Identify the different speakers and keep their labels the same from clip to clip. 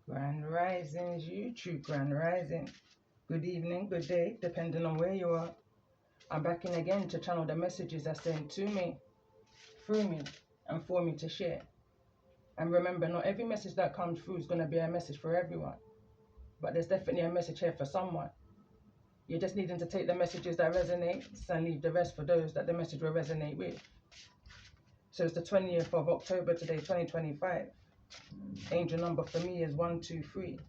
Speaker 1: Grand Risings, YouTube Grand Rising. Good evening, good day, depending on where you are. I'm back in again to channel the messages that sent to me, through me, and for me to share. And remember, not every message that comes through is going to be a message for everyone. But there's definitely a message here for someone. You're just needing to take the messages that resonate and leave the rest for those that the message will resonate with. So it's the 20th of October today, 2025. Angel number for me is 123.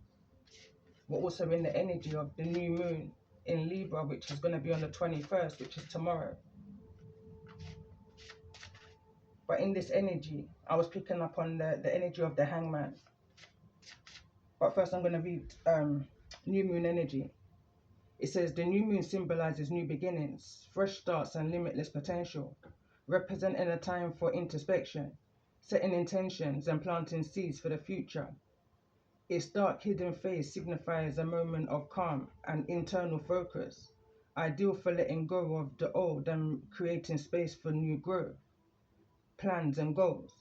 Speaker 1: We're also in the energy of the new moon in Libra, which is going to be on the 21st, which is tomorrow. But in this energy, I was picking up on the energy of the hangman. But first I'm going to read new moon energy. It says the new moon symbolizes new beginnings, fresh starts and limitless potential, representing a time for introspection, setting intentions and planting seeds for the future. Its dark hidden face signifies a moment of calm and internal focus, ideal for letting go of the old and creating space for new growth, plans and goals.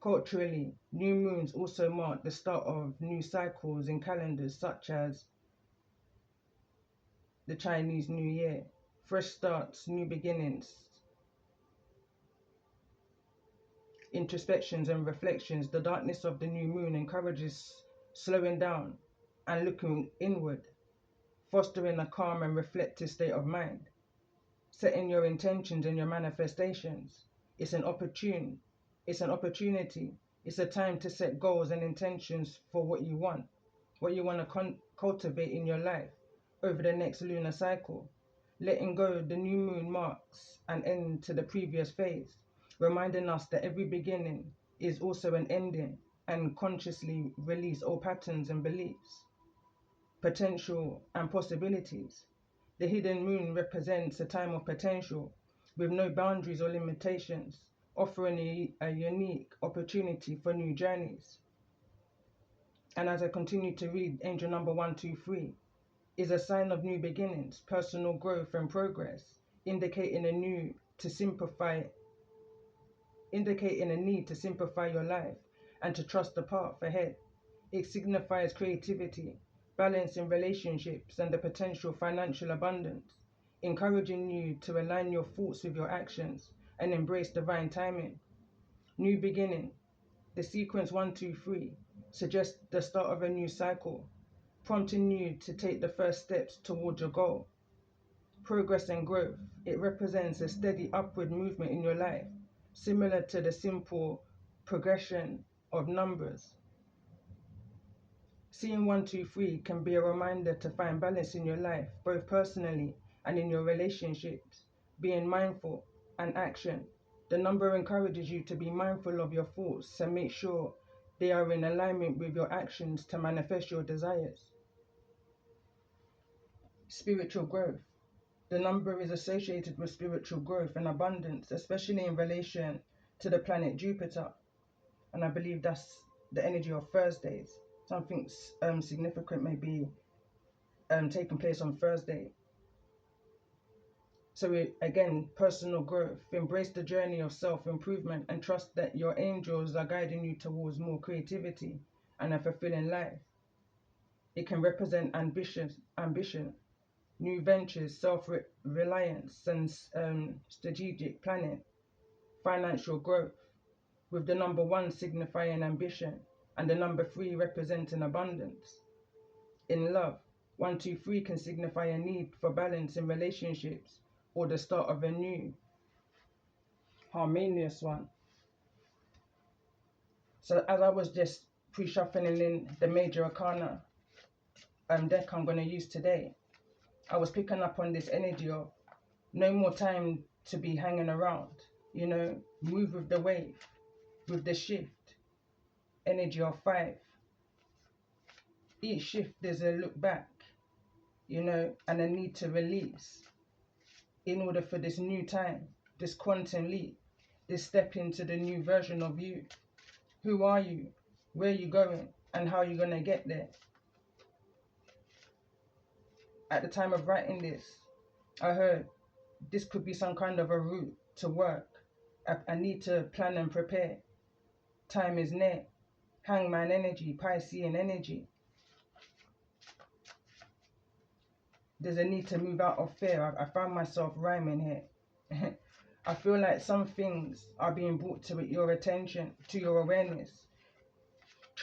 Speaker 1: Culturally, new moons also mark the start of new cycles in calendars such as the Chinese New Year, fresh starts, new beginnings, introspections and reflections. The darkness of the new moon encourages slowing down and looking inward, fostering a calm and reflective state of mind, setting your intentions and your manifestations. It's an opportunity. It's a time to set goals and intentions for what you want to cultivate in your life over the next lunar cycle. Letting go, the new moon marks an end to the previous phase, reminding us that every beginning is also an ending, and consciously release all patterns and beliefs, potential and possibilities. The hidden moon represents a time of potential with no boundaries or limitations, offering a unique opportunity for new journeys. And as I continue to read, angel number 123 is a sign of new beginnings, personal growth and progress, indicating a need to simplify your life and to trust the path ahead. It signifies creativity, balance in relationships, and the potential financial abundance, encouraging you to align your thoughts with your actions and embrace divine timing. New beginning. The sequence 123 suggests the start of a new cycle, prompting you to take the first steps towards your goal. Progress and growth. It represents a steady upward movement in your life, similar to the simple progression of numbers. Seeing 123 can be a reminder to find balance in your life, both personally and in your relationships, being mindful and action. The number encourages you to be mindful of your thoughts and make sure they are in alignment with your actions to manifest your desires. Spiritual growth. The number is associated with spiritual growth and abundance, especially in relation to the planet Jupiter. And I believe that's the energy of Thursdays. Something significant may be taking place on Thursday. So again, personal growth. Embrace the journey of self-improvement and trust that your angels are guiding you towards more creativity and a fulfilling life. It can represent ambition, new ventures, self-reliance, and strategic planning, financial growth, with the number 1 signifying ambition and the number 3 representing abundance. In love, 123 can signify a need for balance in relationships or the start of a new, harmonious one. So as I was just pre-shuffling in the major arcana deck I'm going to use today, I was picking up on this energy of no more time to be hanging around, move with the wave, with the shift, energy of 5. Each shift there's a look back, and a need to release in order for this new time, this quantum leap, this step into the new version of you. Who are you? Where are you going? And how are you going to get there? At the time of writing this, I heard this could be some kind of a route to work. I need to plan and prepare. Time is near. Hangman energy, Piscean energy. There's a need to move out of fear. I found myself rhyming here. I feel like some things are being brought to your attention, to your awareness.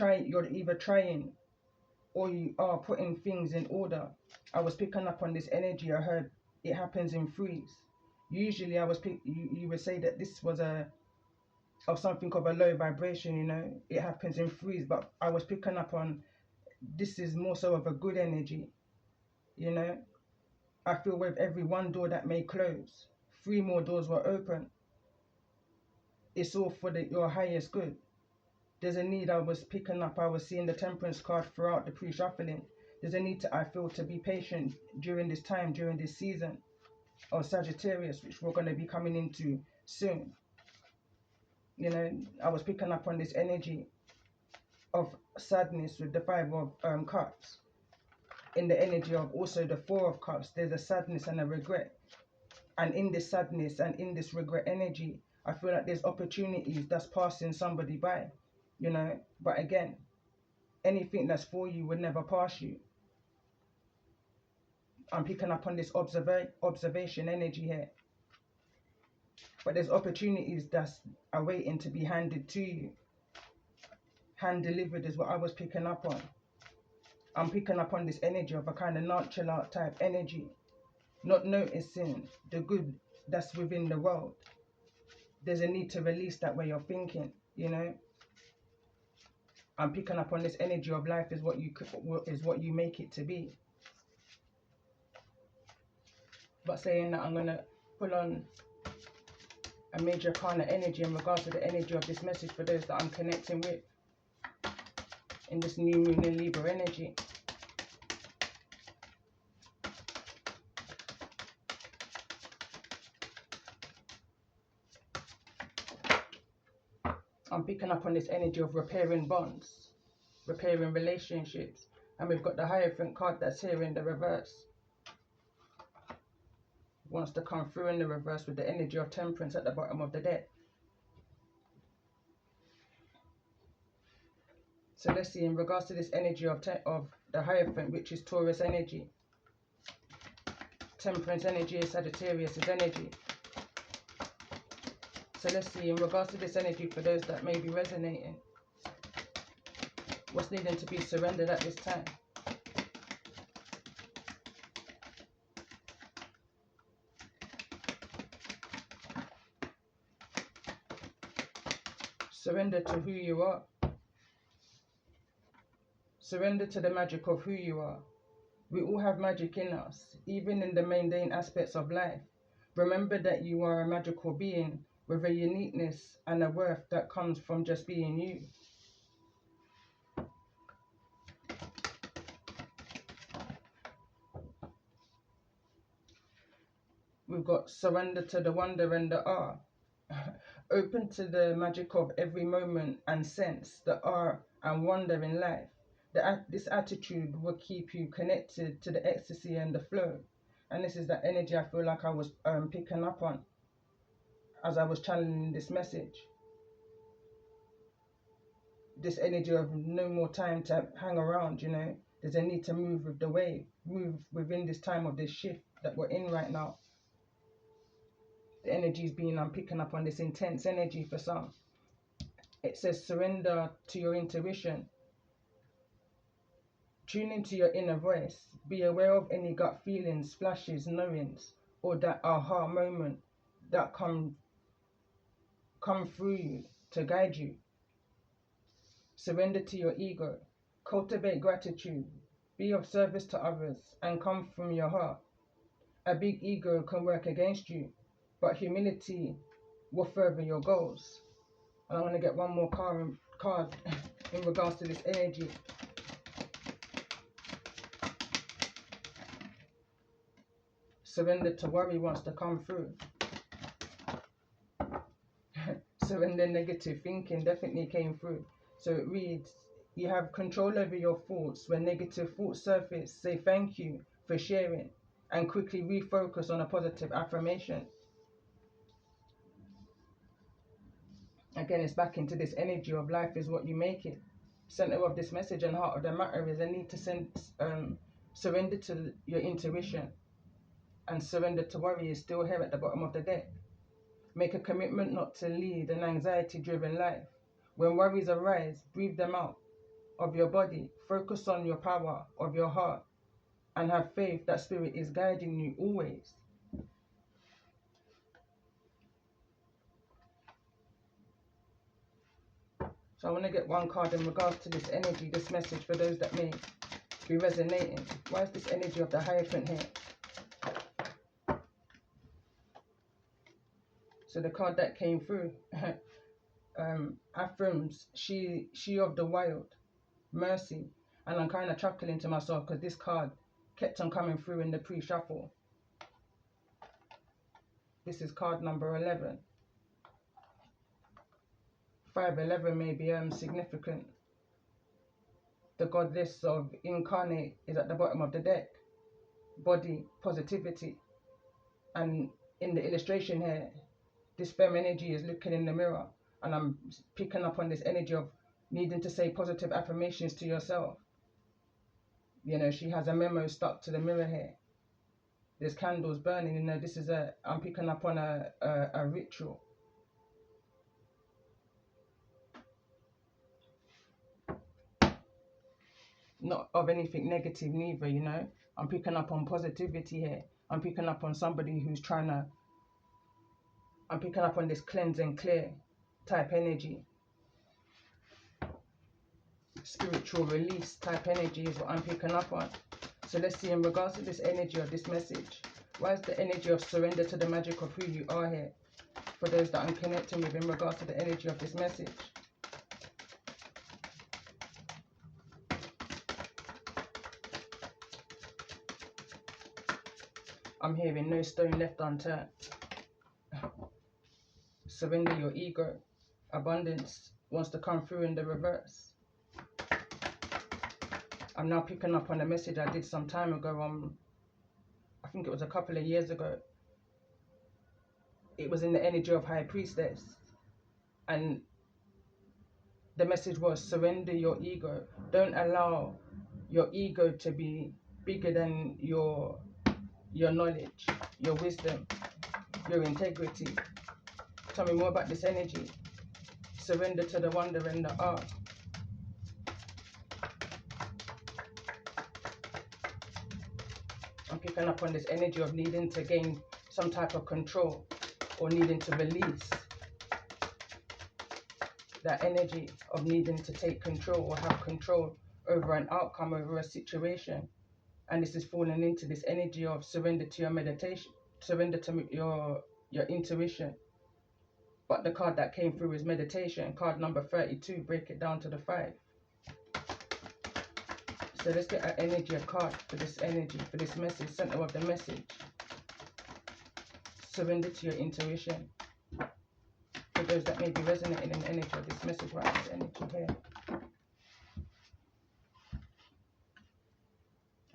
Speaker 1: You're either trying or you are putting things in order. I was picking up on this energy. I heard it happens in threes. Usually you would say that this was of something of a low vibration, you know. It happens in threes, but I was picking up on this is more so of a good energy, you know. I feel with every one door that may close, 3 more doors will open. It's all for your highest good. There's a need. I was picking up, I was seeing the temperance card throughout the pre-shuffling. There's a need I feel to be patient during this time, during this season of Sagittarius, which we're going to be coming into soon. You know, I was picking up on this energy of sadness with the 5 of cups. In the energy of also the 4 of cups, there's a sadness and a regret. And in this sadness and in this regret energy, I feel like there's opportunities that's passing somebody by, you know. But again, anything that's for you would never pass you. I'm picking up on this observation energy here. But there's opportunities that's awaiting to be handed to you. Hand delivered is what I was picking up on. I'm picking up on this energy of a kind of nonchalant type energy. Not noticing the good that's within the world. There's a need to release that way of thinking, you know. I'm picking up on this energy of life is what you make it to be. But saying that, I'm gonna pull on a major arcana energy in regards to the energy of this message for those that I'm connecting with in this new moon in Libra energy. I'm picking up on this energy of repairing bonds, repairing relationships, and we've got the Hierophant card that's here in the reverse. Wants to come through in the reverse with the energy of Temperance at the bottom of the deck. So let's see, in regards to this energy of the Hierophant, which is Taurus energy. Temperance energy is Sagittarius' energy. So let's see, in regards to this energy, for those that may be resonating, what's needing to be surrendered at this time? Surrender to who you are. Surrender to the magic of who you are. We all have magic in us, even in the mundane aspects of life. Remember that you are a magical being with a uniqueness and a worth that comes from just being you. We've got surrender to the wonder and the awe. Open to the magic of every moment and sense the awe and wonder in life. This attitude will keep you connected to the ecstasy and the flow. And this is the energy I feel like I was picking up on as I was channeling this message. This energy of no more time to hang around, you know. There's a need to move with the wave, move within this time of this shift that we're in right now. The energy is being, I'm picking up on this intense energy for some. It says surrender to your intuition. Tune into your inner voice. Be aware of any gut feelings, flashes, knowings, or that aha moment that come through you to guide you. Surrender to your ego. Cultivate gratitude. Be of service to others and come from your heart. A big ego can work against you, but humility will further your goals. And I'm going to get one more card in regards to this energy. Surrender to worry wants to come through. Surrender negative thinking definitely came through. So it reads, you have control over your thoughts. When negative thoughts surface, say thank you for sharing and quickly refocus on a positive affirmation. Again, it's back into this energy of life is what you make it. Center of this message and heart of the matter is a need to surrender to your intuition, and surrender to worry is still here at the bottom of the deck. Make a commitment not to lead an anxiety-driven life. When worries arise, breathe them out of your body. Focus on your power of your heart and have faith that spirit is guiding you always. So I want to get one card in regards to this energy, this message for those that may be resonating. Why is this energy of the Hierophant here? So the card that came through affirms she of the wild, mercy. And I'm kind of chuckling to myself because this card kept on coming through in the pre-shuffle. This is card number 11. 511 may be significant. The goddess of incarnate is at the bottom of the deck. Body, positivity. And in the illustration here, this femme energy is looking in the mirror, and I'm picking up on this energy of needing to say positive affirmations to yourself. You know, she has a memo stuck to the mirror here. There's candles burning, you know, this is I'm picking up on a ritual. Not of anything negative neither, you know. I'm picking up on positivity here. I'm picking up on somebody who's I'm picking up on this cleanse and clear type energy. Spiritual release type energy is what I'm picking up on. So let's see in regards to this energy of this message. Why is the energy of surrender to the magic of who you are here? For those that I'm connecting with in regards to the energy of this message. I'm hearing no stone left unturned. Surrender your ego. Abundance wants to come through in the reverse. I'm now picking up on a message I did some time ago. I think it was a couple of years ago. It was in the energy of High Priestess. And the message was surrender your ego. Don't allow your ego to be bigger than your knowledge, your wisdom, your integrity. Tell me more about this energy. Surrender to the wonder and the art. I'm picking up on this energy of needing to gain some type of control or needing to release. That energy of needing to take control or have control over an outcome, over a situation. And this is falling into this energy of surrender to your meditation, surrender to your intuition. But the card that came through is meditation, card number 32, break it down to the 5. So let's get an energy, a card for this energy, for this message, center of the message. Surrender to your intuition. For those that may be resonating in the energy of this message, right? This energy here.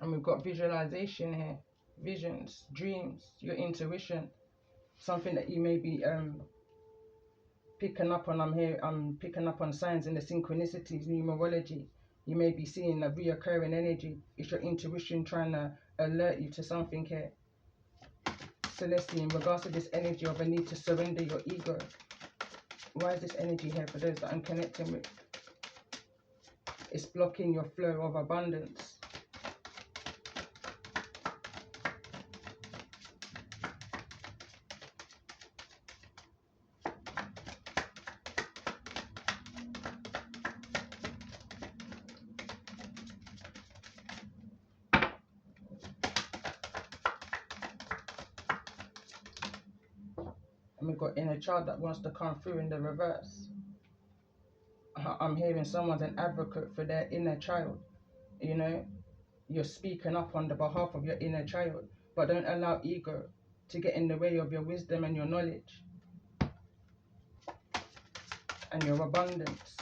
Speaker 1: And we've got visualization here. Visions, dreams, your intuition. Something that you may be picking up on. I'm picking up on signs in the synchronicities, numerology. You may be seeing a reoccurring energy. It's your intuition trying to alert you to something here. So let's see, in regards to this energy of a need to surrender your ego. Why is this energy here for those that I'm connecting with? It's blocking your flow of abundance. And we've got inner child that wants to come through in the reverse. I'm hearing someone's an advocate for their inner child. You know, you're speaking up on the behalf of your inner child. But don't allow ego to get in the way of your wisdom and your knowledge. And your abundance.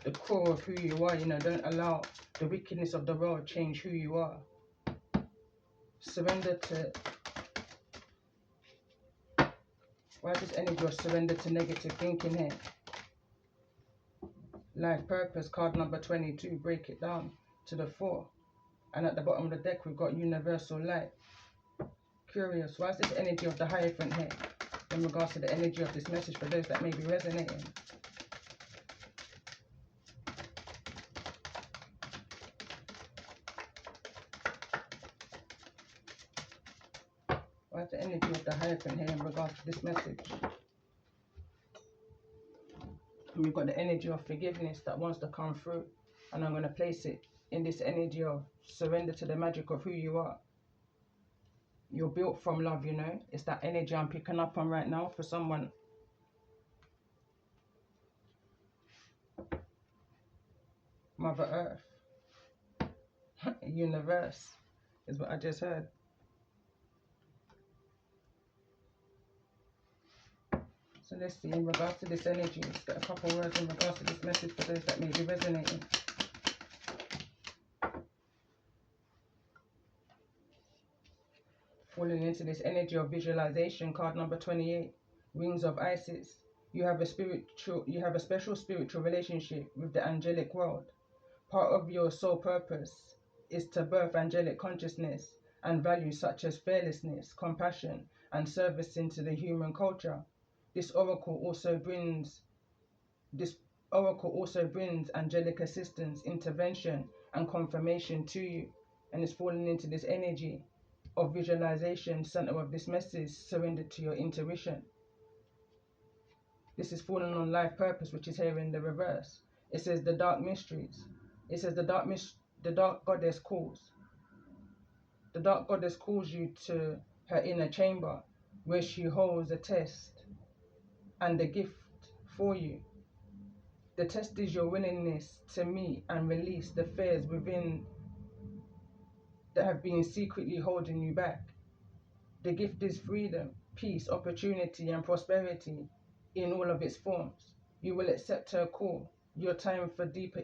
Speaker 1: The core of who you are, you know, don't allow the wickedness of the world change who you are. Surrender to... Why is this energy of surrender to negative thinking here? Life purpose, card number 22, break it down to the 4. And at the bottom of the deck, we've got universal light. Curious, why is this energy of the Hierophant here in regards to the energy of this message for those that may be resonating? Why is the energy of the Hierophant here in regards to this message? And we've got the energy of forgiveness that wants to come through. And I'm going to place it in this energy of surrender to the magic of who you are. You're built from love, you know. It's that energy I'm picking up on right now for someone. Mother Earth. Universe is what I just heard. So let's see, in regards to this energy, let's get a couple words in regards to this message for those that may be resonating. Falling into this energy of visualization, card number 28, Wings of Isis. You have a special spiritual relationship with the angelic world. Part of your soul purpose is to birth angelic consciousness and values such as fearlessness, compassion, and service into the human culture. This oracle also brings angelic assistance, intervention, and confirmation to you, and it's falling into this energy of visualization. Center of this message, surrender to your intuition. This is falling on life purpose, which is here in the reverse. It says the dark mysteries. It says the dark goddess calls. The dark goddess calls you to her inner chamber, where she holds a test and a gift for you. The test is your willingness to meet and release the fears within that have been secretly holding you back. The gift is freedom, peace, opportunity, and prosperity in all of its forms. You will accept her call. Your time for deeper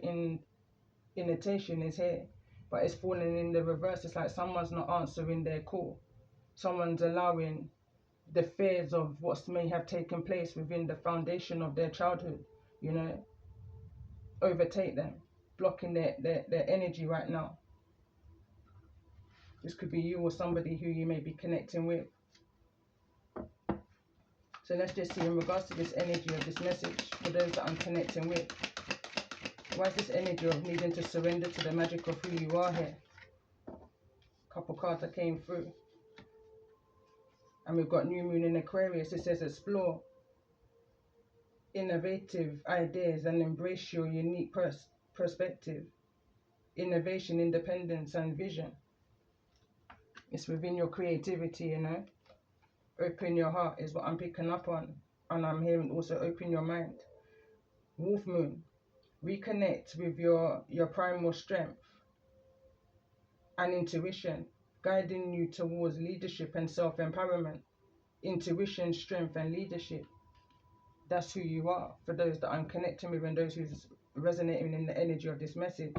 Speaker 1: invitation is here, but it's falling in the reverse. It's like someone's not answering their call. Someone's allowing the fears of what may have taken place within the foundation of their childhood, you know, overtake them, blocking their energy right now. This could be you or somebody who you may be connecting with. So let's just see in regards to this energy of this message for those that I'm connecting with. Why is this energy of needing to surrender to the magic of who you are here? Couple cards that came through. And we've got New Moon in Aquarius. It says explore innovative ideas and embrace your unique perspective. Innovation, independence, and vision. It's within your creativity, you know. Open your heart is what I'm picking up on. And I'm hearing also open your mind. Wolf Moon. Reconnect with your primal strength and intuition, guiding you towards leadership and self-empowerment. Intuition, strength, and leadership. That's who you are for those that I'm connecting with and those who's resonating in the energy of this message.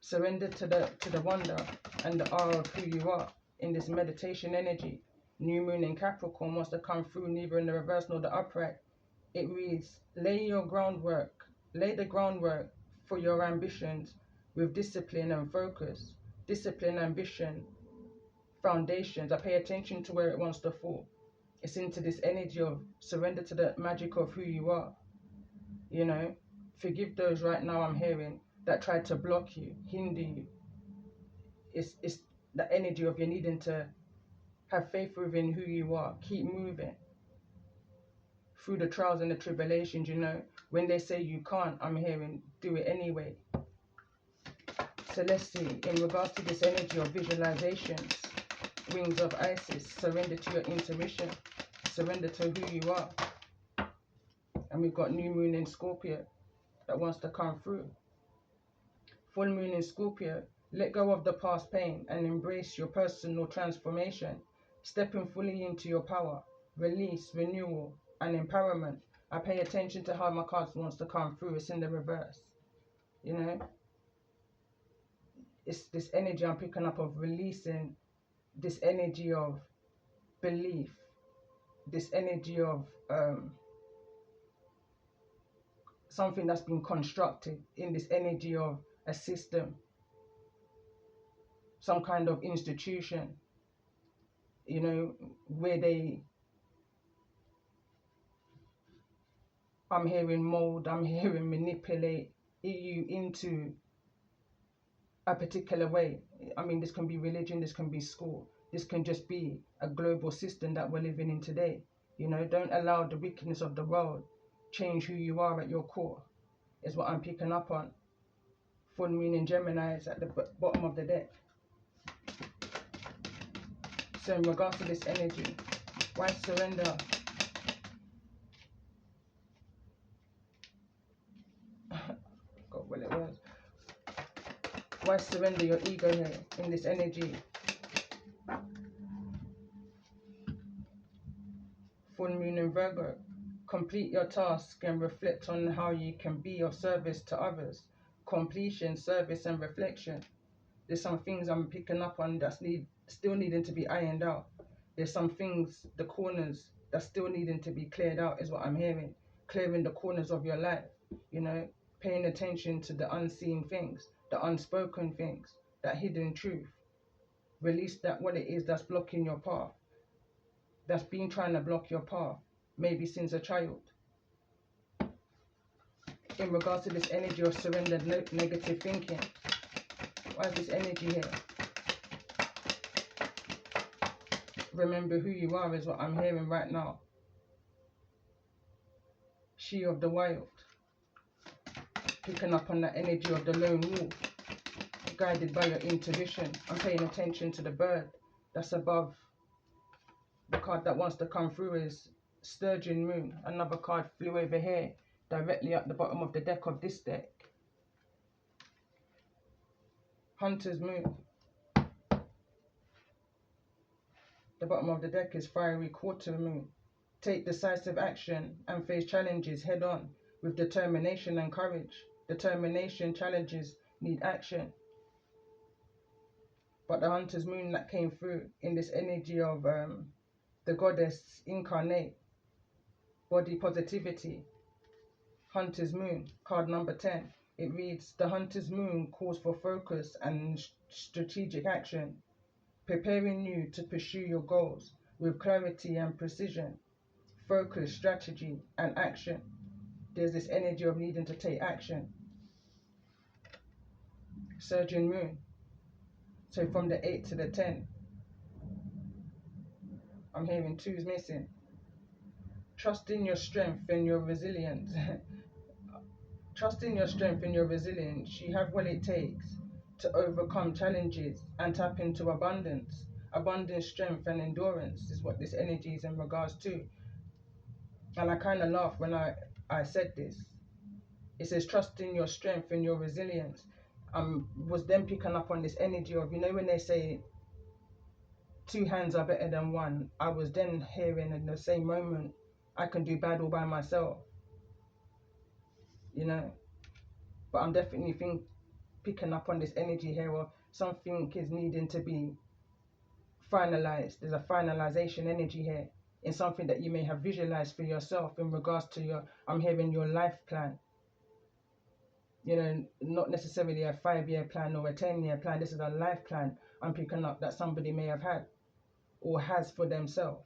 Speaker 1: Surrender to the wonder and the awe of who you are in this meditation energy. New Moon in Capricorn wants to come through neither in the reverse nor the upright. It reads, lay the groundwork for your ambitions with discipline and focus. Discipline, ambition, foundations. I pay attention to where it wants to fall. It's into this energy of surrender to the magic of who you are. You know, forgive those right now I'm hearing that try to block you, hinder you. It's the energy of you needing to have faith within who you are. Keep moving through the trials and the tribulations, you know. When they say you can't, I'm hearing do it anyway. So let's see, in regards to this energy of visualizations, Wings of Isis, surrender to your intuition, surrender to who you are. And we've got New Moon in Scorpio that wants to come through. Full Moon in Scorpio, let go of the past pain and embrace your personal transformation, stepping fully into your power, release, renewal, and empowerment. I pay attention to how my cards wants to come through. It's in the reverse, you know. It's this energy I'm picking up of releasing, this energy of belief, this energy of something that's been constructed in this energy of a system, some kind of institution, you know, where I'm hearing mold, I'm hearing manipulate you into a particular way. I mean, this can be religion, this can be school, this can just be a global system that we're living in today. You know, don't allow the wickedness of the world change who you are at your core, is what I'm picking up on. Full moon in Gemini is at the bottom of the deck. So in regards to this energy, why surrender? God, well it was. Why surrender your ego here in this energy? Full moon in Virgo. Complete your task and reflect on how you can be of service to others. Completion, service and reflection. There's some things I'm picking up on that's still needing to be ironed out. There's some things, the corners, that's still needing to be cleared out is what I'm hearing. Clearing the corners of your life, you know, paying attention to the unseen things, the unspoken things, that hidden truth. Release that, what it is that's blocking your path, that's been trying to block your path, maybe since a child. In regards to this energy of surrendered negative thinking, why is this energy here? Remember who you are is what I'm hearing right now. She of the wild. Picking up on that energy of the lone wolf. Guided by your intuition. I'm paying attention to the bird that's above. The card that wants to come through is Sturgeon Moon. Another card flew over here, directly at the bottom of the deck of this deck. Hunter's Moon. The bottom of the deck is Fiery Quarter Moon. Take decisive action and face challenges head on with determination and courage. Determination, challenges need action. But the Hunter's Moon that came through in this energy of the goddess incarnate, body positivity, Hunter's Moon, card number 10. It reads, the Hunter's Moon calls for focus and strategic action, preparing you to pursue your goals with clarity and precision. Focus, strategy, and action. There's this energy of needing to take action. Surging Moon. So from the 8 to the 10, I'm hearing 2's missing. Trust in your strength and your resilience. Trust in your strength and your resilience. You have what it takes to overcome challenges and tap into abundance. Abundance, strength, and endurance is what this energy is in regards to. And I kind of laughed when I said this. It says, trust in your strength and your resilience. Was then picking up on this energy of, you know, when they say 2 hands are better than 1, I was then hearing in the same moment, I can do bad all by myself, you know. But I'm definitely picking up on this energy here of something is needing to be finalized. There's a finalization energy here in something that you may have visualized for yourself in regards to your, I'm hearing your life plan. You know, not necessarily a 5-year plan or a 10-year plan. This is a life plan I'm picking up that somebody may have had or has for themselves.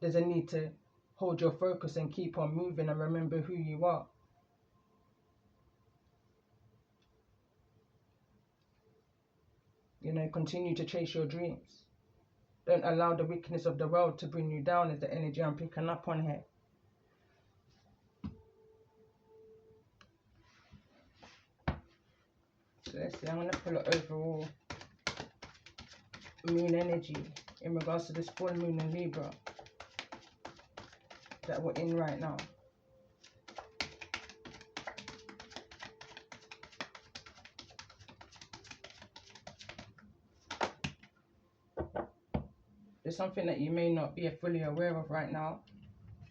Speaker 1: There's a need to hold your focus and keep on moving and remember who you are. You know, continue to chase your dreams. Don't allow the wickedness of the world to bring you down is the energy I'm picking up on here. So let's see, I'm going to pull it overall moon energy in regards to this full moon in Libra that we're in right now. There's something that you may not be fully aware of right now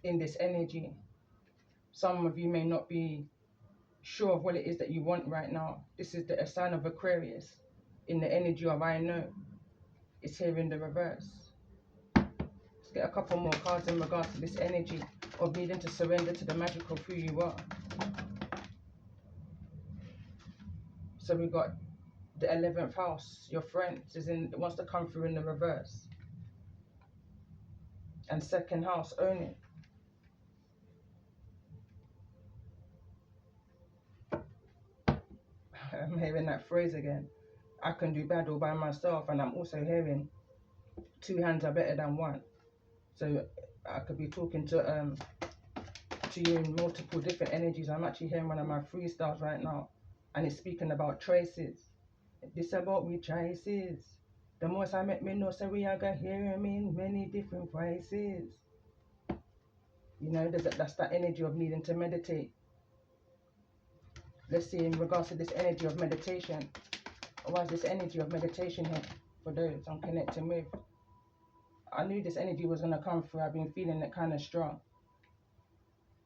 Speaker 1: in this energy. Some of you may not be sure of what it is that you want right now. This is a sign of Aquarius in the energy of I know. It's here in the reverse. It's get a couple more cards in regards to this energy of needing to surrender to the magic of who you are. So we got the 11th house, your friends, it wants to come through in the reverse. And second house, own it. I'm hearing that phrase again. I can do bad all by myself, and I'm also hearing two hands are better than one. So I could be talking to you in multiple different energies. I'm actually hearing one of my freestyles right now, and it's speaking about traces. This about we choices. The most I make me know, so we are gonna hear him in many different voices. You know, that's that energy of needing to meditate. Let's see, in regards to this energy of meditation, why is this energy of meditation here for those I'm connecting with? I knew this energy was going to come through. I've been feeling it kind of strong.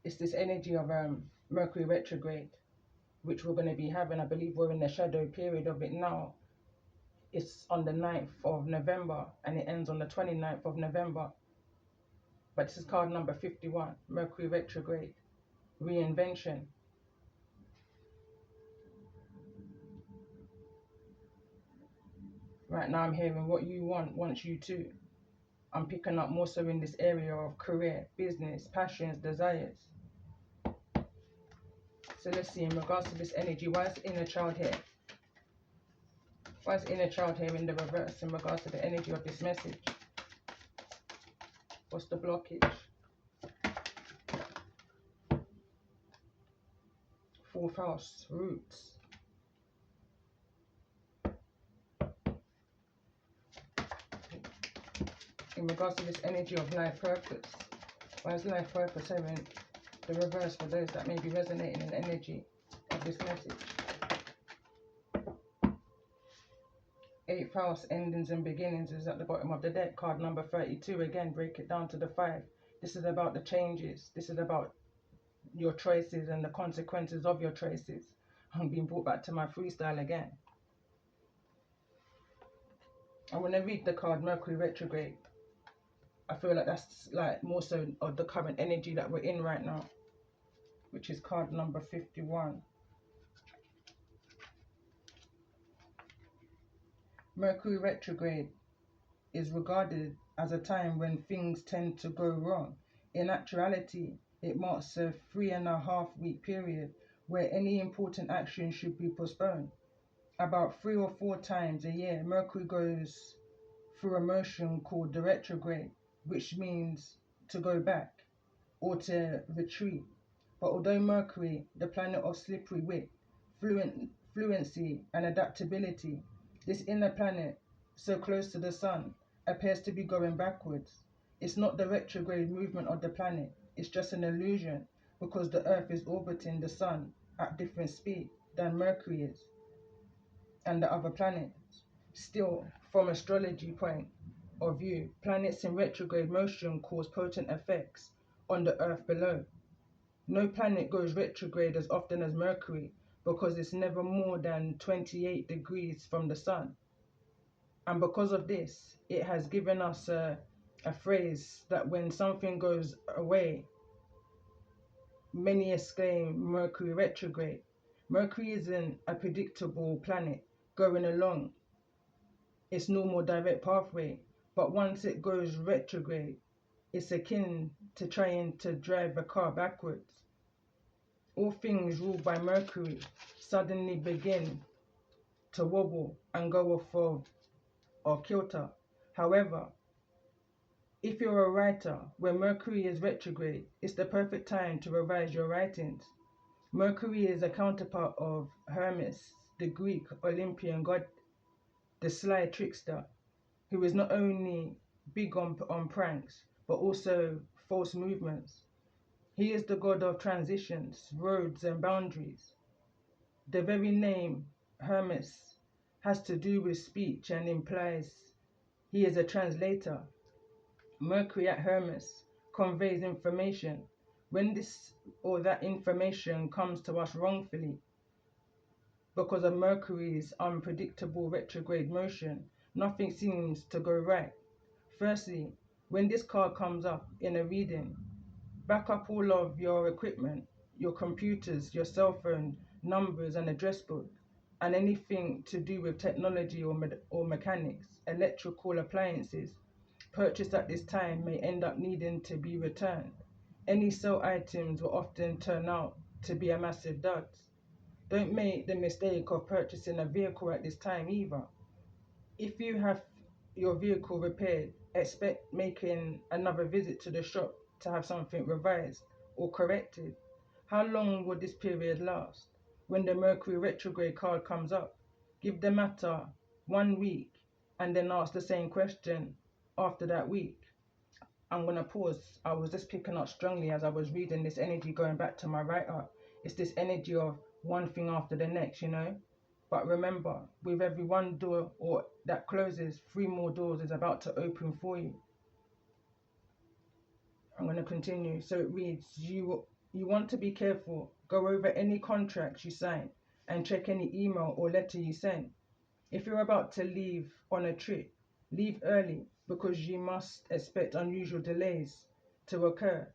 Speaker 1: It's this energy of Mercury retrograde, which we're going to be having. I believe we're in the shadow period of it now. It's on the 9th of November and it ends on the 29th of November. But this is card number 51, Mercury retrograde, reinvention. Right now I'm hearing what you want wants you to. I'm picking up more so in this area of career, business, passions, desires. So let's see, in regards to this energy, why is inner child here? Why is inner child here in the reverse in regards to the energy of this message? What's the blockage? Fourth house, roots. In regards to this energy of life purpose, why is life purpose here in the reverse for those that may be resonating in the energy of this message? Eighth house, endings and beginnings, is at the bottom of the deck. Card number 32, again, break it down to the 5. This is about the changes. This is about your choices and the consequences of your choices. I'm being brought back to my freestyle again. I'm going to read the card Mercury retrograde. I feel like that's like more so of the current energy that we're in right now, which is card number 51. Mercury retrograde is regarded as a time when things tend to go wrong. In actuality, it marks a 3.5-week period where any important action should be postponed. About 3 or 4 times a year, Mercury goes through a motion called the retrograde, which means to go back or to retreat. But although Mercury, the planet of slippery wit, fluency and adaptability, this inner planet, so close to the sun, appears to be going backwards. It's not the retrograde movement of the planet, it's just an illusion because the Earth is orbiting the sun at different speed than Mercury is and the other planets. Still, from astrology point of view, planets in retrograde motion cause potent effects on the Earth below. No planet goes retrograde as often as Mercury because it's never more than 28 degrees from the sun. And because of this, it has given us a phrase that when something goes away, many exclaim Mercury retrograde. Mercury isn't a predictable planet going along its normal direct pathway, but once it goes retrograde, it's akin to trying to drive a car backwards. All things ruled by Mercury suddenly begin to wobble and go off of kilter. However, if you're a writer, when Mercury is retrograde, it's the perfect time to revise your writings. Mercury is a counterpart of Hermes, the Greek Olympian god, the sly trickster, who is not only big on pranks, but also false movements. He is the god of transitions, roads, and boundaries. The very name Hermes has to do with speech and implies he is a translator. Mercury at Hermes conveys information. When this or that information comes to us wrongfully because of Mercury's unpredictable retrograde motion, nothing seems to go right. Firstly, When this card comes up in a reading, back up all of your equipment, your computers, your cell phone numbers and address book, and anything to do with technology or mechanics, electrical appliances purchased at this time may end up needing to be returned. Any sale items will often turn out to be a massive dud. Don't make the mistake of purchasing a vehicle at this time either. If you have your vehicle repaired, expect making another visit to the shop to have something revised or corrected. How long will this period last? When the Mercury retrograde card comes up, give the matter 1 week and then ask the same question after that week. I'm going to pause. I was just picking up strongly as I was reading this energy going back to my write-up. It's this energy of one thing after the next, But remember, with every one door or that closes, 3 more doors is about to open for you. I'm going to continue. So it reads, you want to be careful. Go over any contracts you sign and check any email or letter you send. If you're about to leave on a trip, leave early because you must expect unusual delays to occur,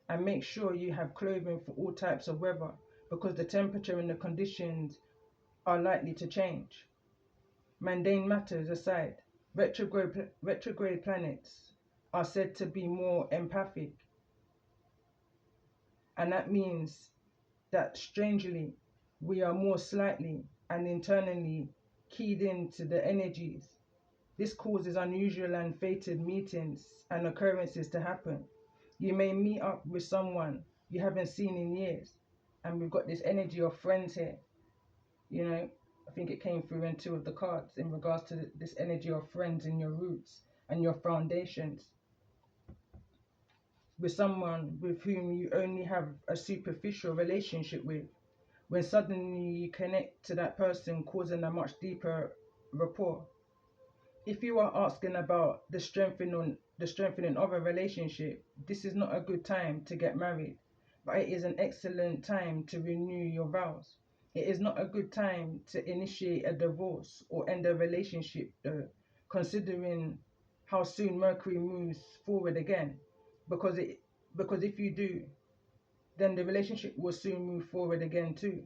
Speaker 1: and make sure you have clothing for all types of weather because the temperature and the conditions are likely to change. Mundane matters aside, retrograde planets are said to be more empathic, and that means that strangely we are more slightly and internally keyed into the energies. This causes unusual and fated meetings and occurrences to happen. You may meet up with someone you haven't seen in years, and we've got this energy of friends here. I think it came through in 2 of the cards in regards to this energy of friends in your roots and your foundations. With someone with whom you only have a superficial relationship with, when suddenly you connect to that person, causing a much deeper rapport. If you are asking about the strengthening of a relationship, this is not a good time to get married, but it is an excellent time to renew your vows. It is not a good time to initiate a divorce or end a relationship, though, considering how soon Mercury moves forward again. Because if you do, then the relationship will soon move forward again too.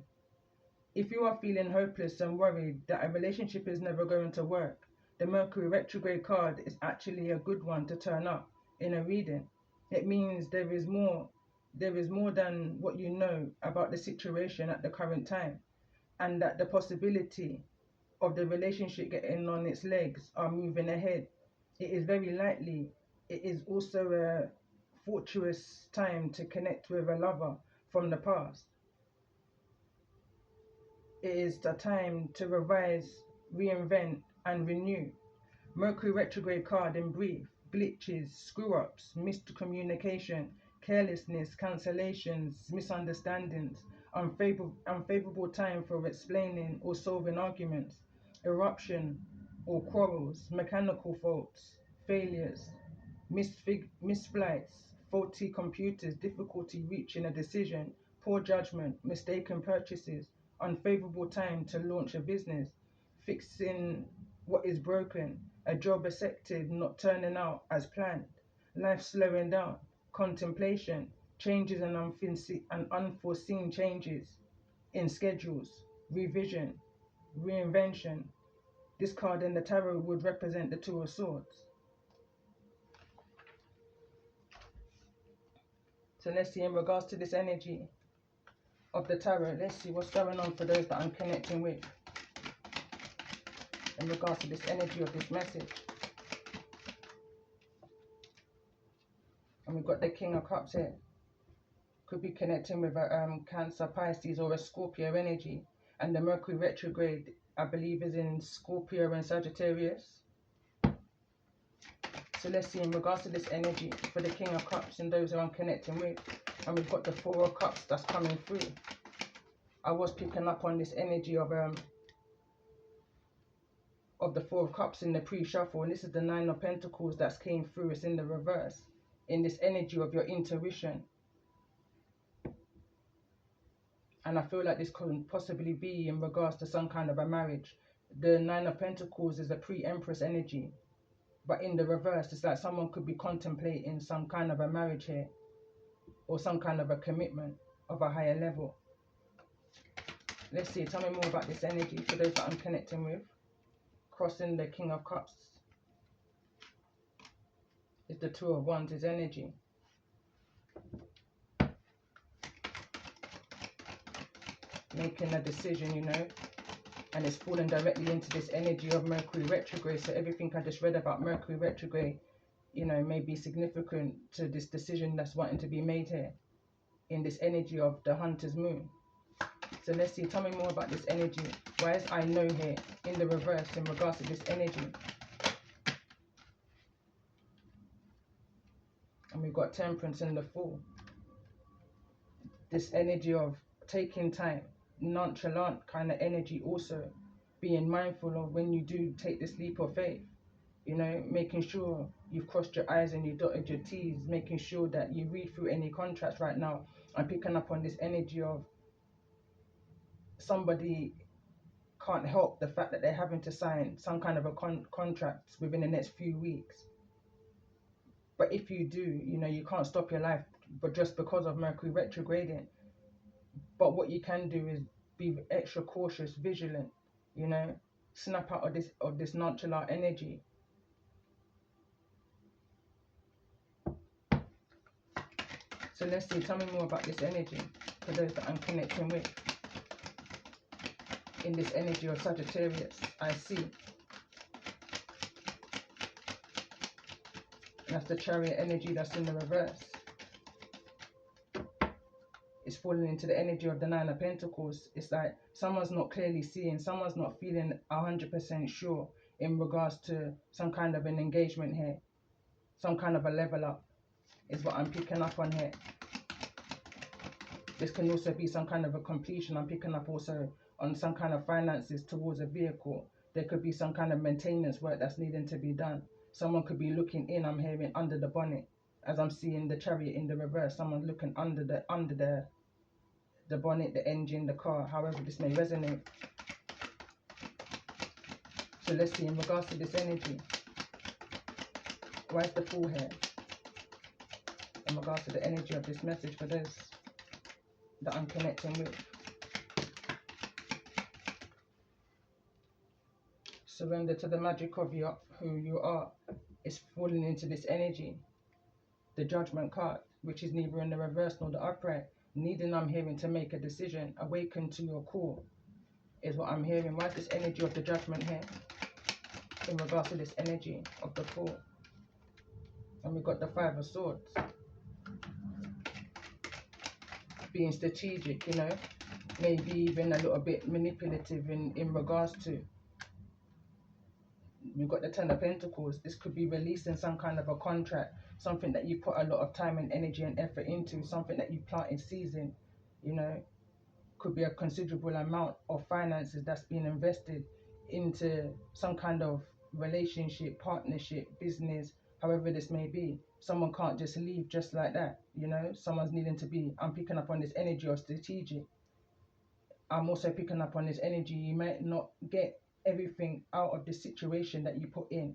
Speaker 1: If you are feeling hopeless and worried that a relationship is never going to work, the Mercury retrograde card is actually a good one to turn up in a reading. It means there is more than what you know about the situation at the current time, and that the possibility of the relationship getting on its legs are moving ahead. It is very likely it is also a fortuitous time to connect with a lover from the past. It is the time to revise, reinvent, and renew. Mercury retrograde card in brief: glitches, screw-ups, missed communication, carelessness, cancellations, misunderstandings, unfavorable time for explaining or solving arguments, eruption or quarrels, mechanical faults, failures, missed flights, faulty computers, difficulty reaching a decision, poor judgment, mistaken purchases, unfavorable time to launch a business, fixing what is broken, a job accepted not turning out as planned, life slowing down, contemplation, changes and unforeseen changes in schedules, revision, reinvention. This card in the tarot would represent the Two of Swords. So let's see, in regards to this energy of the tarot, let's see what's going on for those that I'm connecting with in regards to this energy of this message. And we've got the King of Cups here. Could be connecting with a Cancer, Pisces, or a Scorpio energy. And the Mercury retrograde, I believe, is in Scorpio and Sagittarius. So let's see, in regards to this energy for the King of Cups and those who I'm connecting with. And we've got the Four of Cups that's coming through. I was picking up on this energy of the Four of Cups in the pre-shuffle, and this is the Nine of Pentacles that's came through. It's in the reverse, in this energy of your intuition. And I feel like this could possibly be in regards to some kind of a marriage. The Nine of Pentacles is a pre-Empress energy. But in the reverse, it's like someone could be contemplating some kind of a marriage here, or some kind of a commitment of a higher level. Let's see, tell me more about this energy for those that I'm connecting with. Crossing the King of Cups is the Two of Wands, is energy. Making a decision, you know, and it's falling directly into this energy of Mercury retrograde. So everything I just read about Mercury retrograde, you know, may be significant to this decision that's wanting to be made here in this energy of the Hunter's Moon. So let's see, tell me more about this energy. Why is I know here in the reverse in regards to this energy? And we've got Temperance in the Fool. This energy of taking time, nonchalant kind of energy, also being mindful of when you do take this leap of faith, you know, making sure you've crossed your I's and you dotted your T's, making sure that you read through any contracts right now. I'm picking up on this energy of somebody can't help the fact that they're having to sign some kind of a contract within the next few weeks. But if you do, you know, you can't stop your life but just because of Mercury retrograding. But what you can do is be extra cautious, vigilant, you know, snap out of this nonchalant energy. So let's see, tell me more about this energy for those that I'm connecting with. In this energy of Sagittarius, I see. That's the Chariot energy that's in the reverse. It's falling into the energy of the Nine of Pentacles. It's like someone's not clearly seeing, someone's not feeling 100% sure in regards to some kind of an engagement here. Some kind of a level up is what I'm picking up on here. This can also be some kind of a completion. I'm picking up also on some kind of finances towards a vehicle. There could be some kind of maintenance work that's needing to be done. Someone could be looking in, I'm hearing, under the bonnet. As I'm seeing the Chariot in the reverse, someone looking under the bonnet, the engine, the car, however this may resonate. So let's see, in regards to this energy, why is the Fool here? In regards to the energy of this message for those that I'm connecting with. Surrender to the magic of who you are. It's falling into this energy. The Judgment card, which is neither in the reverse nor the upright. Needing, I'm hearing, to make a decision. Awaken to your core is what I'm hearing. Why is this energy of the Judgment here? In regards to this energy of the Fool. And we've got the Five of Swords. Being strategic, you know. Maybe even a little bit manipulative in regards to. We've got the Ten of Pentacles. This could be releasing some kind of a contract, something that you put a lot of time and energy and effort into, something that you planted seeds in, you know. Could be a considerable amount of finances that's been invested into some kind of relationship, partnership, business, however this may be. Someone can't just leave just like that, you know. Someone's needing to be, I'm picking up on this energy of strategic. I'm also picking up on this energy. You might not get everything out of the situation that you put in.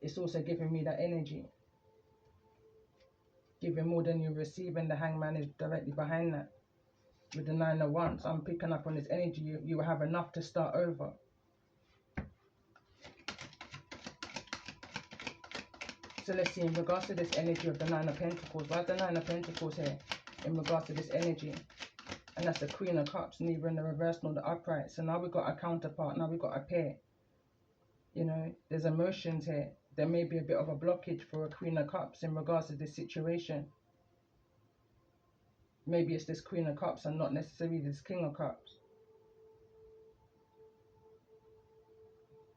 Speaker 1: It's also giving me that energy. Giving more than you receive, and the Hangman is directly behind that. With the Nine of Wands, I'm picking up on this energy. You will have enough to start over. So let's see, in regards to this energy of the Nine of Pentacles, why is the Nine of Pentacles here? In regards to this energy. And that's the Queen of Cups, neither in the reverse nor the upright. So now we've got a counterpart, now we've got a pair. You know, there's emotions here. There may be a bit of a blockage for a Queen of Cups in regards to this situation. Maybe it's this Queen of Cups and not necessarily this King of Cups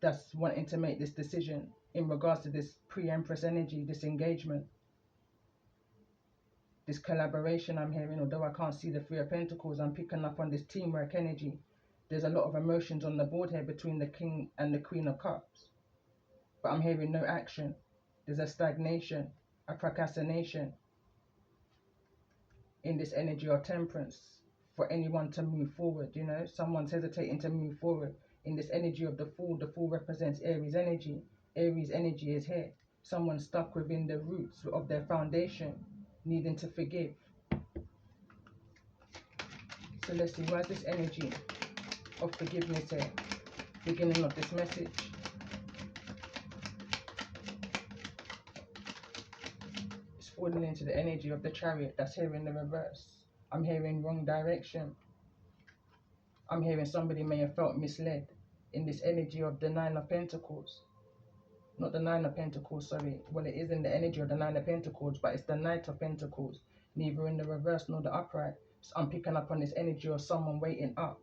Speaker 1: that's wanting to make this decision in regards to this pre-Empress energy, this engagement, this collaboration I'm hearing. Although I can't see the Three of Pentacles, I'm picking up on this teamwork energy. There's a lot of emotions on the board here between the King and the Queen of Cups. But I'm hearing no action. There's a stagnation, a procrastination in this energy of Temperance for anyone to move forward, you know. Someone's hesitating to move forward. In this energy of the Fool represents Aries energy. Aries energy is here. Someone stuck within the roots of their foundation, needing to forgive. So let's see, why is this energy of forgiveness here? Beginning of this message. It's falling into the energy of the Chariot that's here in the reverse. I'm hearing wrong direction. I'm hearing somebody may have felt misled in this energy of the Nine of Pentacles. Not the Nine of Pentacles, sorry. Well, it is in the energy of the Nine of Pentacles, but it's the Knight of Pentacles. Neither in the reverse nor the upright. So I'm picking up on this energy of someone waiting up.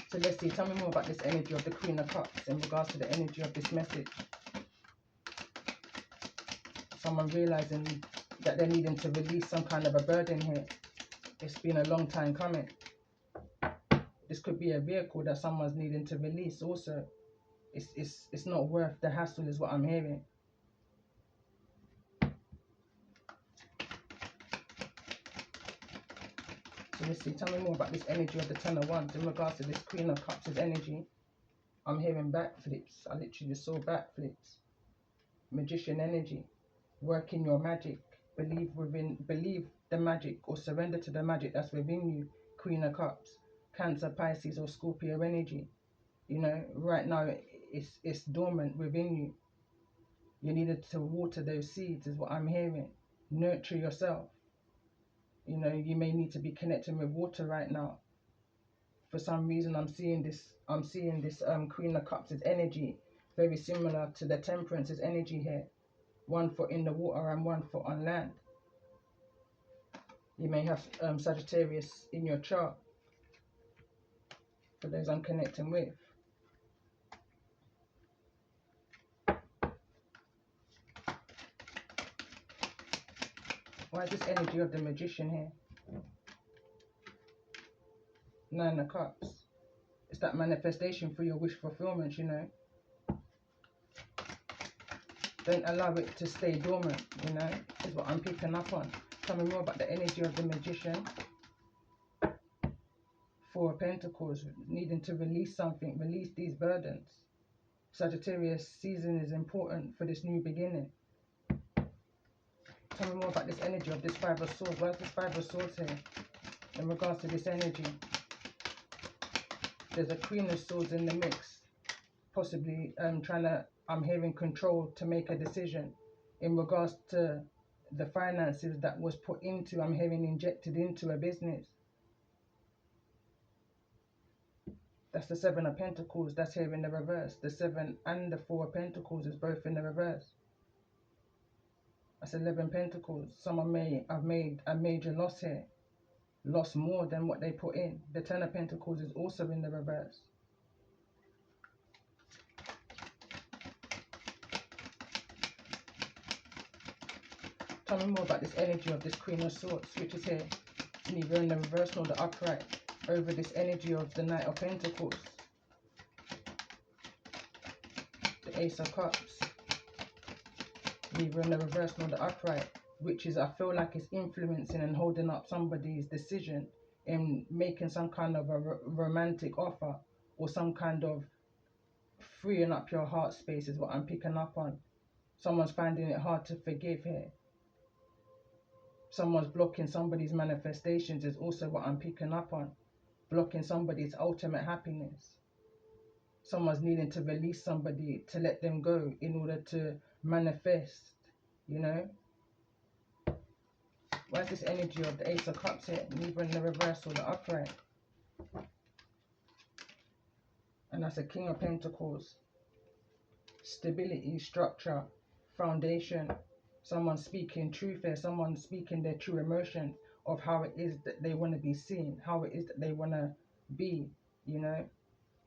Speaker 1: So let's see, tell me more about this energy of the Queen of Cups in regards to the energy of this message. Someone realizing that they're needing to release some kind of a burden here. It's been a long time coming. This could be a vehicle that someone's needing to release also. It's not worth the hassle is what I'm hearing. So let's see, tell me more about this energy of the Ten of Wands in regards to this Queen of Cups' energy. I'm hearing backflips. I literally just saw backflips. Magician energy. Work in your magic. Believe the magic or surrender to the magic that's within you. Queen of Cups. Cancer, Pisces or Scorpio energy. You know, right now it's dormant within you. You needed to water those seeds is what I'm hearing. Nurture yourself. You know, you may need to be connecting with water right now. For some reason I'm seeing this Queen of Cups' energy very similar to the Temperance's energy here. 1 foot in the water and 1 foot on land. You may have Sagittarius in your chart, for those I'm connecting with. Why is this energy of the Magician here? 9 of Cups. It's that manifestation for your wish fulfillment, you know. Don't allow it to stay dormant, you know, is what I'm picking up on. Tell me more about the energy of the Magician. 4 of Pentacles, needing to release something, release these burdens. Sagittarius season is important for this new beginning. Tell me more about this energy of this 5 of Swords. Why is this 5 of Swords here in regards to this energy? There's a Queen of Swords in the mix. Possibly I'm hearing control to make a decision in regards to the finances that was put into, I'm hearing injected into a business. That's the 7 of Pentacles, that's here in the reverse. The 7 and the 4 of Pentacles is both in the reverse. That's 11 Pentacles. Someone may have made a major loss here. Lost more than what they put in. The 10 of Pentacles is also in the reverse. Tell me more about this energy of this Queen of Swords, which is here. Neither in the reverse nor the upright. Over this energy of the Knight of Pentacles. The Ace of Cups. Neither in the reverse nor the upright. Which is, I feel like it's influencing and holding up somebody's decision in making some kind of a romantic offer. Or some kind of freeing up your heart space is what I'm picking up on. Someone's finding it hard to forgive here. Someone's blocking somebody's manifestations is also what I'm picking up on. Blocking somebody's ultimate happiness. Someone's needing to release somebody to let them go in order to manifest, you know. Why is this energy of the Ace of Cups here? Neither in the reverse or the upright. And that's a King of Pentacles. Stability, structure, foundation. Someone speaking truth here. Someone speaking their true emotion of how it is that they want to be seen. How it is that they want to be, you know.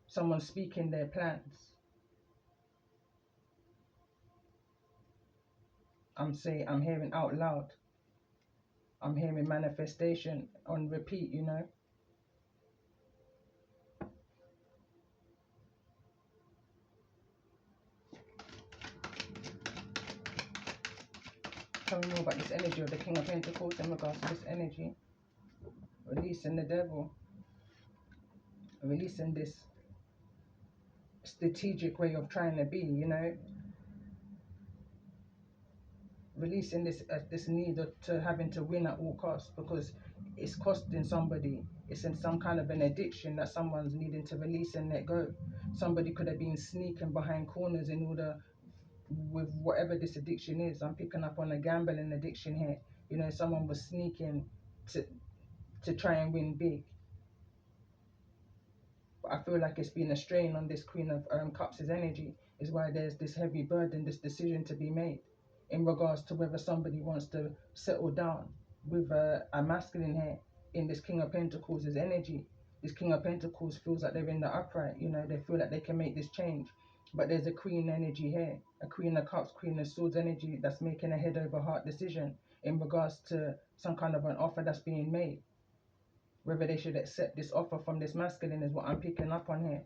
Speaker 1: Someone speaking their plans. I'm hearing out loud. I'm hearing manifestation on repeat, you know. Tell me more about this energy of the King of Pentacles in regards to this energy. Releasing the devil. Releasing this strategic way of trying to be, you know, releasing this need to having to win at all costs, because it's costing somebody. It's in some kind of an addiction that someone's needing to release and let go. Somebody could have been sneaking behind corners in order, with whatever this addiction is. I'm picking up on a gambling addiction here. You know, someone was sneaking to try and win big. But I feel like it's been a strain on this Queen of Cups' energy, is why there's this heavy burden, this decision to be made in regards to whether somebody wants to settle down with a masculine here in this King of Pentacles' energy. This King of Pentacles feels like they're in the upright, you know, they feel like they can make this change. But there's a Queen energy here, a Queen of Cups, Queen of Swords energy that's making a head over heart decision in regards to some kind of an offer that's being made. Whether they should accept this offer from this masculine is what I'm picking up on here.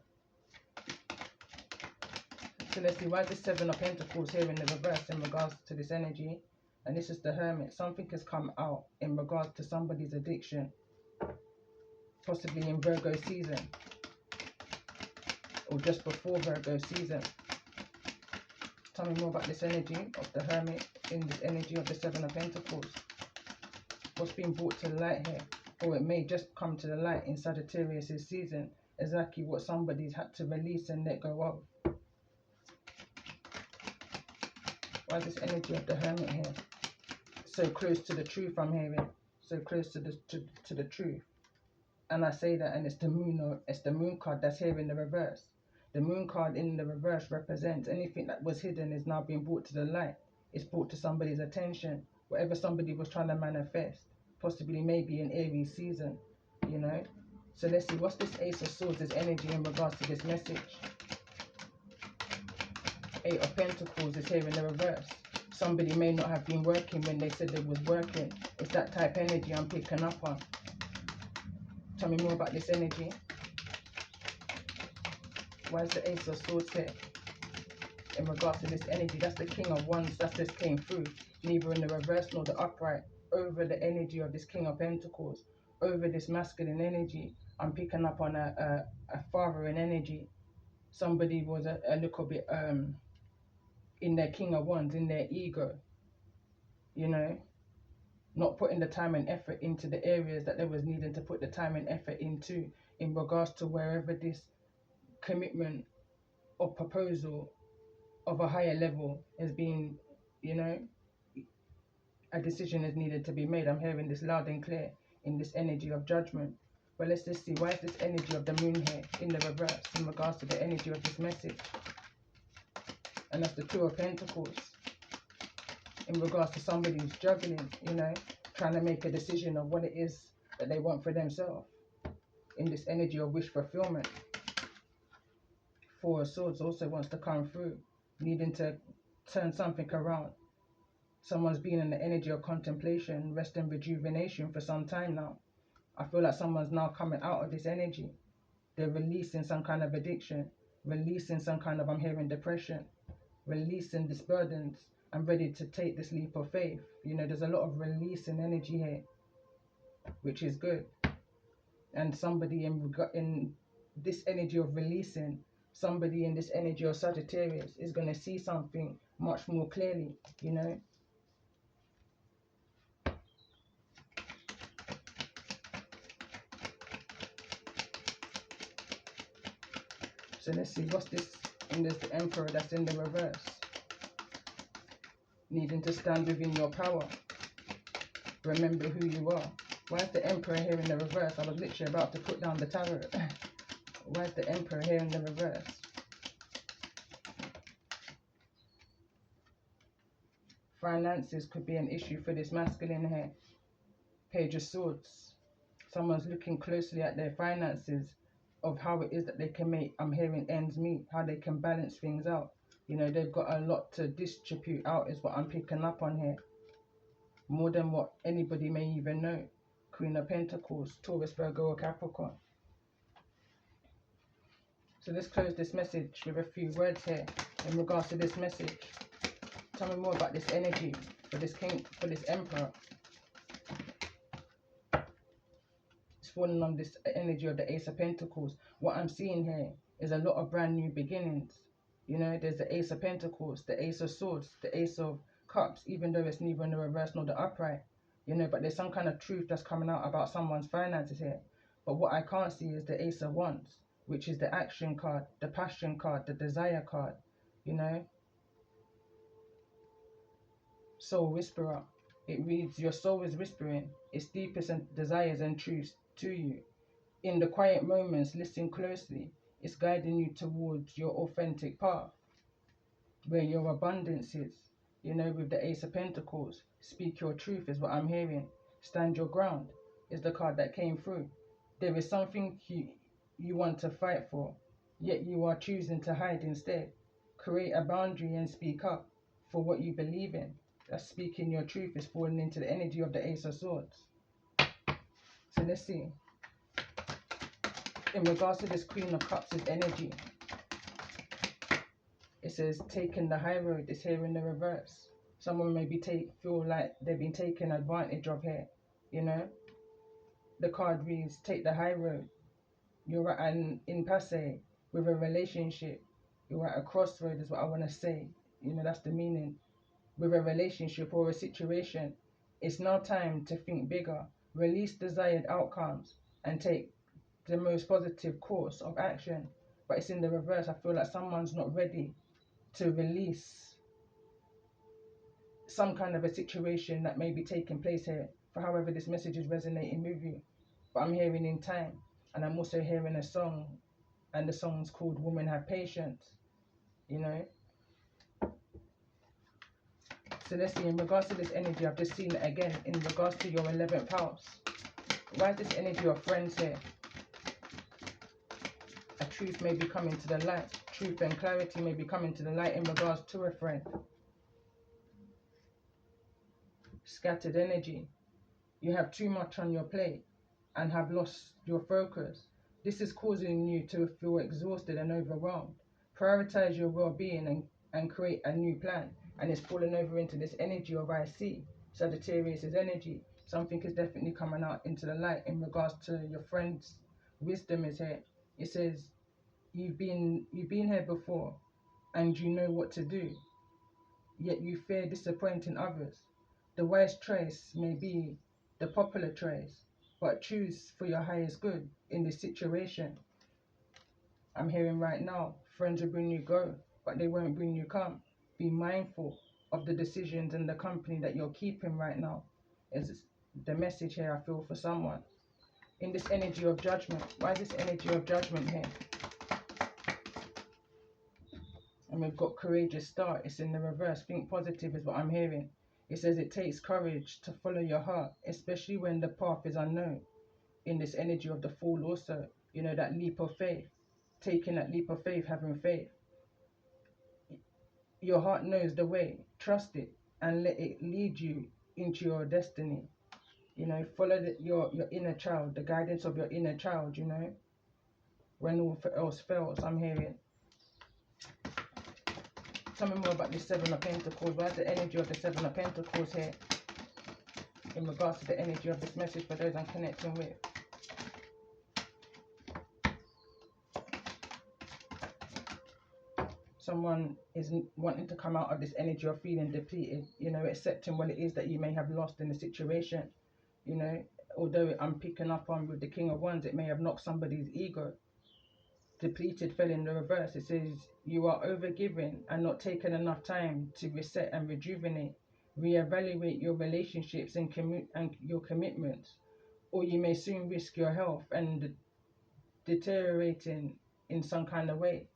Speaker 1: So let's see, why is the Seven of Pentacles here in the reverse in regards to this energy? And this is the Hermit. Something has come out in regards to somebody's addiction, possibly in Virgo season or just before Virgo season. Tell me more about this energy of the Hermit in this energy of the Seven of Pentacles. What's being brought to the light here? Or it may just come to the light in Sagittarius' season, exactly what somebody's had to release and let go of. Why is this energy of the Hermit here so close to the truth? I'm hearing so close to the truth. And I say that, and it's the moon card that's here in the reverse. The moon card in the reverse represents anything that was hidden is now being brought to the light. It's brought to somebody's attention. Whatever somebody was trying to manifest, possibly maybe in Aries season, you know. So let's see, what's this Ace of Swords' this energy in regards to this message? Eight of Pentacles is here in the reverse. Somebody may not have been working when they said they was working. It's that type energy I'm picking up on. Tell me more about this energy. Why is the Ace of Swords here in regards to this energy? That's the King of Wands that just came through. Neither in the reverse nor the upright. Over the energy of this King of Pentacles, over this masculine energy, I'm picking up on a fathering energy. Somebody was a little bit in their King of Wands, in their ego, you know, not putting the time and effort into the areas that they was needing to put the time and effort into in regards to wherever this commitment or proposal of a higher level has been, you know, a decision is needed to be made. I'm hearing this loud and clear in this energy of judgment. But let's just see, why is this energy of the moon here in the reverse in regards to the energy of this message? And that's the Two of Pentacles in regards to somebody who's juggling, you know, trying to make a decision of what it is that they want for themselves in this energy of wish fulfillment. Four of Swords also wants to come through, needing to turn something around. Someone's been in the energy of contemplation, rest and rejuvenation for some time now. I feel like someone's now coming out of this energy. They're releasing some kind of addiction, releasing some kind of, I'm hearing, depression, releasing these burdens. I'm ready to take this leap of faith. You know, there's a lot of releasing energy here, which is good. And somebody in this energy of releasing, somebody in this energy of Sagittarius is going to see something much more clearly, you know. So let's see, what's this? And there's the Emperor that's in the reverse. Needing to stand within your power. Remember who you are. Why is the Emperor here in the reverse? I was literally about to put down the tarot. Why is the Emperor here in the reverse? Finances could be an issue for this masculine here. Page of Swords. Someone's looking closely at their finances, of how it is that they can make, I'm hearing, ends meet, how they can balance things out. You know, they've got a lot to distribute out is what I'm picking up on here. More than what anybody may even know. Queen of Pentacles, Taurus, Virgo or Capricorn. So let's close this message with a few words here in regards to this message. Tell me more about this energy for this king, for this Emperor. It's falling on this energy of the Ace of Pentacles. What I'm seeing here is a lot of brand new beginnings. You know, there's the Ace of Pentacles, the Ace of Swords, the Ace of Cups, even though it's neither in the reverse nor the upright. You know, but there's some kind of truth that's coming out about someone's finances here. But what I can't see is the Ace of Wands, which is the action card, the passion card, the desire card. You know, Soul Whisperer. It reads, your soul is whispering its deepest desires and truths to you. In the quiet moments, listen closely. It's guiding you towards your authentic path, where your abundance is. You know, with the Ace of Pentacles, speak your truth is what I'm hearing. Stand your ground is the card that came through. There is something you want to fight for, yet you are choosing to hide instead. Create a boundary and speak up for what you believe in. That's speaking your truth is falling into the energy of the Ace of Swords. So let's see. In regards to this Queen of Cups' energy, it says taking the high road is here in the reverse. Someone maybe feel like they've been taken advantage of here. You know, the card reads, take the high road. You're at an impasse with a relationship. You're at a crossroad is what I want to say. You know, that's the meaning. With a relationship or a situation, it's now time to think bigger, release desired outcomes, and take the most positive course of action. But it's in the reverse. I feel like someone's not ready to release some kind of a situation that may be taking place here, for however this message is resonating with you. But I'm hearing in time, and I'm also hearing a song, and the song's called Women Have Patience. You know, so let's see. In regards to this energy, I've just seen it again in regards to your 11th house. Why is this energy of friends here? A truth may be coming to the light. Truth and clarity may be coming to the light in regards to a friend. Scattered energy. You have too much on your plate and have lost your focus. This is causing you to feel exhausted and overwhelmed. Prioritize your well-being and create a new plan. And it's falling over into this energy of I see. Sagittarius' energy. Something is definitely coming out into the light in regards to your friend's wisdom is here. It says you've been here before and you know what to do, yet you fear disappointing others. The wise choice may be the popular choice, but choose for your highest good in this situation. I'm hearing right now, friends will bring you go, but they won't bring you come. Be mindful of the decisions and the company that you're keeping right now. Is the message here I feel for someone. In this energy of judgment, why is this energy of judgment here? And we've got courageous start. It's in the reverse. Think positive is what I'm hearing. It says it takes courage to follow your heart, especially when the path is unknown. In this energy of the Fool also, you know, that leap of faith. Taking that leap of faith, having faith. Your heart knows the way. Trust it and let it lead you into your destiny. You know, follow your inner child, the guidance of your inner child, you know. When all else fails, I'm hearing. Tell me more about the Seven of Pentacles. Why is the energy of the Seven of Pentacles here in regards to the energy of this message for those I'm connecting with? Someone is wanting to come out of this energy of feeling depleted, you know, accepting what it is that you may have lost in the situation. You know, although I'm picking up on with the King of Wands, it may have knocked somebody's ego. Depleted fell in the reverse. It says you are overgiving and not taking enough time to reset and rejuvenate. Reevaluate your relationships and your commitments, or you may soon risk your health and deteriorating in some kind of way.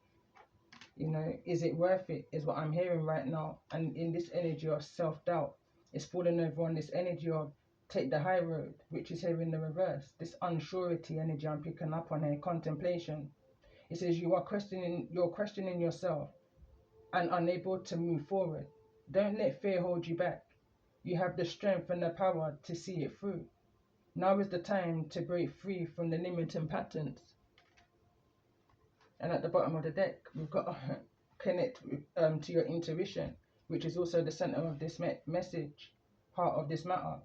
Speaker 1: You know, is it worth it is what I'm hearing right now. And in this energy of self-doubt, it's falling over on this energy of take the high road, which is here in the reverse. This unsurety energy I'm picking up on here, contemplation. It says you're questioning yourself and unable to move forward. Don't let fear hold you back. You have the strength and the power to see it through. Now is the time to break free from the limiting patterns. And at the bottom of the deck, we've got connect to your intuition, which is also the center of this message, heart of this matter.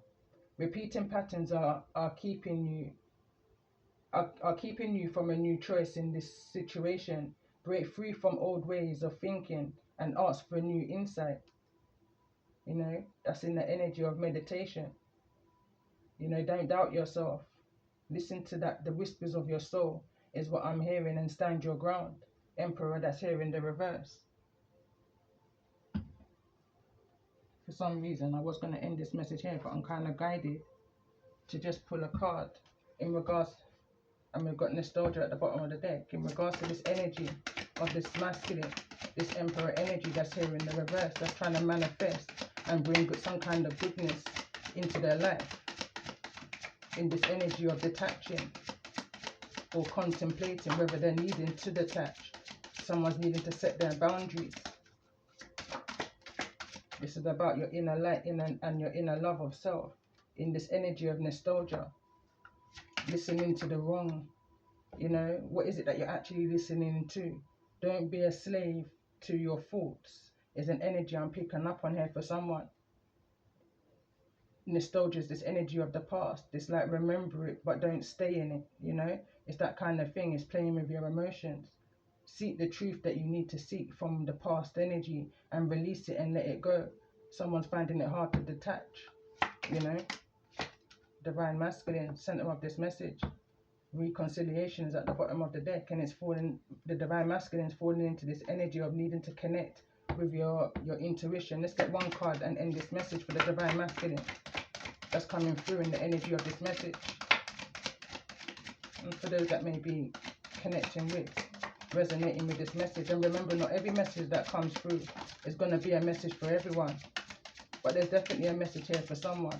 Speaker 1: Repeating patterns are keeping you are keeping you from a new choice in this situation. Break free from old ways of thinking and ask for new insight. That's in the energy of meditation. Don't doubt yourself. Listen to that. The whispers of your soul is what I'm hearing, and stand your ground. Emperor, that's here in the reverse. For some reason, I was going to end this message here, but I'm kind of guided to just pull a card in regards, and we've got nostalgia at the bottom of the deck, in regards to this energy of this masculine, this emperor energy that's here in the reverse, that's trying to manifest and bring some kind of goodness into their life, in this energy of detaching or contemplating whether they're needing to detach. Someone's needing to set their boundaries. This is about your inner light and your inner love of self, in this energy of nostalgia. Listening to the wrong, what is it that you're actually listening to? Don't be a slave to your thoughts, is an energy I'm picking up on here for someone. Nostalgia is this energy of the past. It's like, remember it, but don't stay in it, It's that kind of thing. It's playing with your emotions. Seek the truth that you need to seek from the past energy and release it and let it go. Someone's finding it hard to detach, Divine Masculine, center of this message. Reconciliation is at the bottom of the deck, and the Divine Masculine is falling into this energy of needing to connect with your intuition. Let's get one card and end this message for the Divine Masculine that's coming through in the energy of this message. And for those that may be connecting with, resonating with this message. And remember, not every message that comes through is going to be a message for everyone, but there's definitely a message here for someone.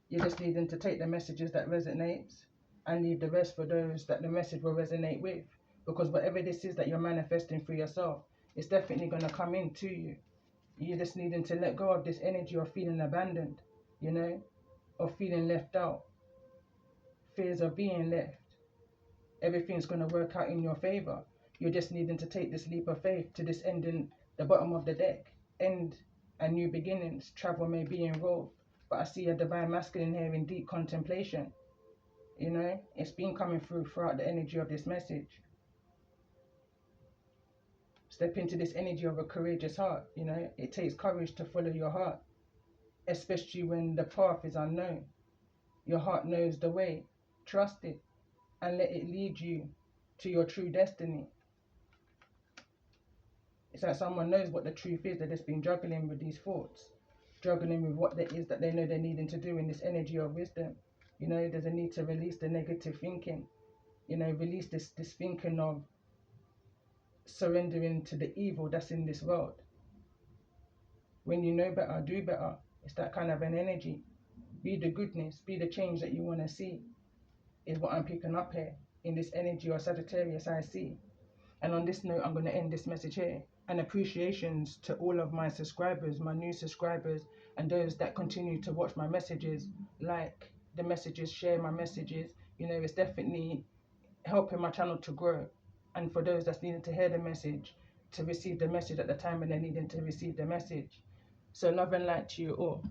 Speaker 1: You're just needing to take the messages that resonates and leave the rest for those that the message will resonate with, because whatever this is that you're manifesting for yourself, it's definitely going to come into you. You're just needing to let go of this energy of feeling abandoned, of feeling left out, fears of being left. Everything's going to work out in your favor. You're just needing to take this leap of faith to this end in the bottom of the deck. End and new beginnings. Travel may be involved, but I see a Divine Masculine here in deep contemplation. It's been coming throughout the energy of this message. Step into this energy of a courageous heart. It takes courage to follow your heart, especially when the path is unknown. Your heart knows the way. Trust it and let it lead you to your true destiny. It's like someone knows what the truth is. They've just been juggling with these thoughts, juggling with what it is that they know they're needing to do in this energy of wisdom. There's a need to release the negative thinking, release this thinking of surrendering to the evil that's in this world. When you know better, do better. It's that kind of an energy. Be the goodness, be the change that you want to see, is what I'm picking up here in this energy of Sagittarius I see. And on this note, I'm going to end this message here. And appreciations to all of my subscribers, my new subscribers, and those that continue to watch my messages, like the messages, share my messages. It's definitely helping my channel to grow. And for those that's needing to hear the message, to receive the message at the time when they're needing to receive the message. So love and light to you all.